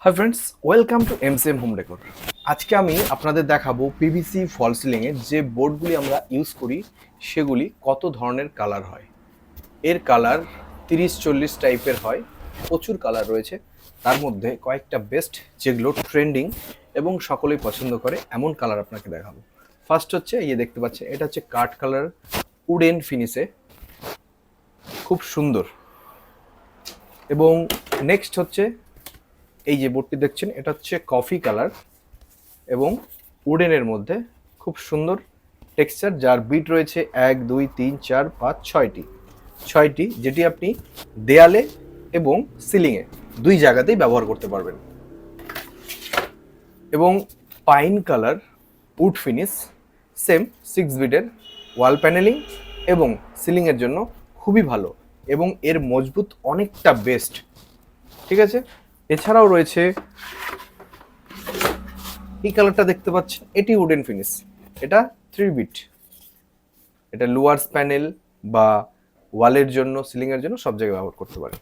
Hi friends, welcome to MCM home decor. আজকে আমি আপনাদের দেখাবো পিভিসি ফল সিলিংয়ের যে বোর্ডগুলি আমরা ইউজ করি সেগুলি কত ধরনের কালার হয়। এর কালার 30-40 টাইপের হয়, প্রচুর কালার রয়েছে। তার মধ্যে কয়েকটা বেস্ট যেগুলো ট্রেন্ডিং এবং সকলেই পছন্দ করে এমন কালার আপনাকে দেখাবো। ফার্স্ট হচ্ছে এই দেখতে পাচ্ছেন, এটা হচ্ছে কাঠ কালার, উডেন ফিনিশে, খুব সুন্দর। এবং নেক্সট হচ্ছে এই যে বোর্ডটি দেখছেন, এটা হচ্ছে কফি কালার এবং উডেনের মধ্যে খুব সুন্দর টেক্সচার, যার বিট রয়েছে 1 2 3 4 5 6টি, যেটি আপনি দেয়ালে এবং সিলিংয়ে দুই জায়গাতেই ব্যবহার করতে পারবেন। এবং pine colour wood finish, same 6 বিটের ওয়াল প্যানেলিং এবং সিলিংয়ের জন্য খুবই ভালো এবং এর মজবুত অনেকটা বেস্ট। ঠিক আছে, এছাড়াও রয়েছে এই কালারটা দেখতে পাচ্ছেন, এটি উডেন ফিনিশ, এটা 3 বিট, এটা লোয়ার্স প্যানেল বা ওয়ালের জন্য, সিলিং এর জন্য সব জায়গায় ব্যবহার করতে পারেন।